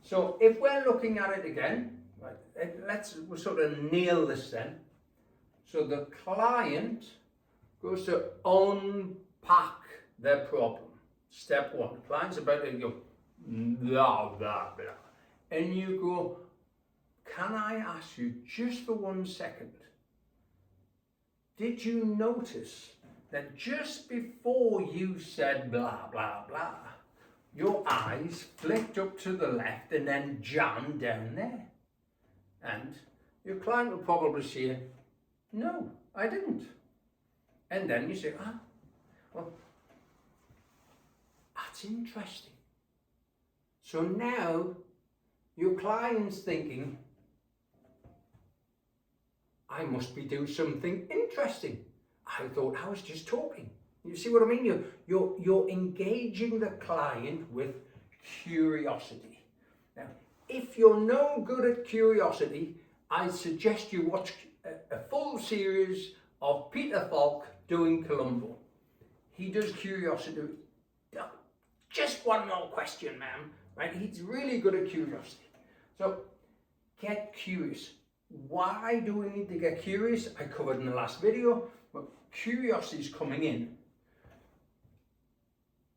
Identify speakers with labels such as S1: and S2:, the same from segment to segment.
S1: So if we're looking at it again, right, we'll sort of nail this then. So the client goes to unpack their problem. Step one, the client's about to go blah, blah, blah. And you go, can I ask you just for 1 second, did you notice that just before you said blah, blah, blah, your eyes flicked up to the left and then jammed down there? And your client will probably say, no, I didn't. And then you say, well, that's interesting. So now your client's thinking, I must be doing something interesting. I thought I was just talking. You see what I mean? You're engaging the client with curiosity. Now, if you're no good at curiosity, I suggest you watch a full series of Peter Falk doing Columbo. He does curiosity. Just one more question, ma'am. Right? He's really good at curiosity. So, get curious. Why do we need to get curious? I covered in the last video, but curiosity is coming in.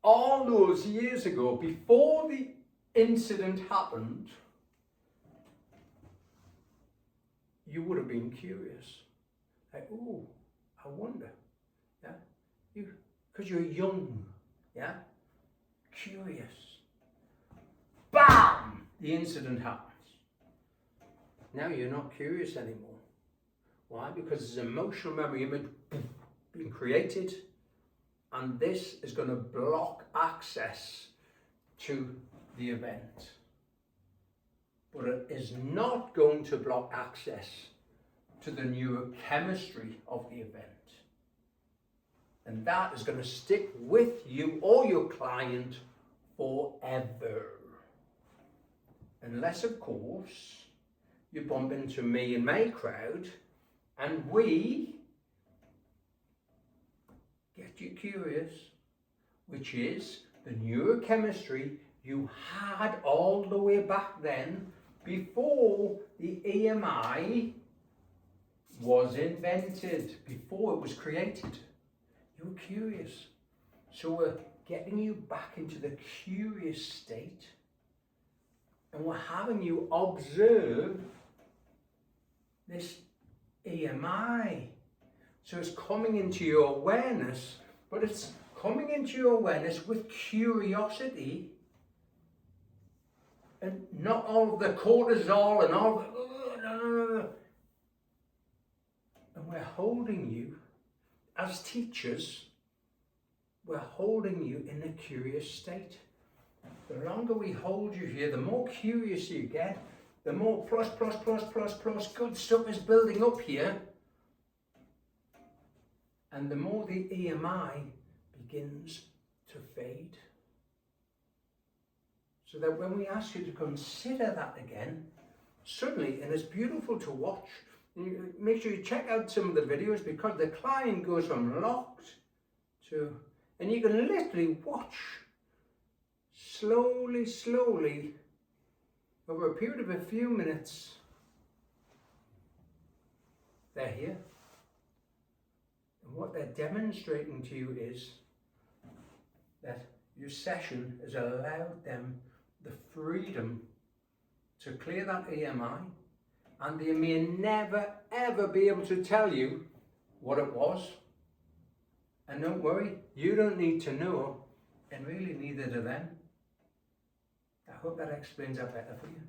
S1: All those years ago, before the incident happened, you would have been curious. Like, oh, I wonder. Yeah? Because you're young. Yeah? Curious. Bam! The incident happens. Now you're not curious anymore. Why? Because there's an emotional memory image being created, and this is going to block access to the event. But it is not going to block access to the neurochemistry of the event. And that is going to stick with you or your client forever. Unless, of course, you bump into me and my crowd, and we get you curious, which is the neurochemistry you had all the way back then, before the EMI was invented, before it was created. You were curious. So we're getting you back into the curious state, and we're having you observe this EMI. So it's coming into your awareness, but it's coming into your awareness with curiosity, and not all of the cortisol and all the, no. And we're holding you, as teachers, we're holding you in a curious state. The longer we hold you here, the more curious you get, the more plus, good stuff is building up here. And the more the EMI begins to fade. So that when we ask you to consider that again, suddenly, and it's beautiful to watch, make sure you check out some of the videos, because the client goes from locked to, and you can literally watch slowly, over a period of a few minutes, they're here. And what they're demonstrating to you is that your session has allowed them the freedom to clear that EMI, and they may never ever be able to tell you what it was. And don't worry, you don't need to know, and really neither do them. I hope that explains that better for you.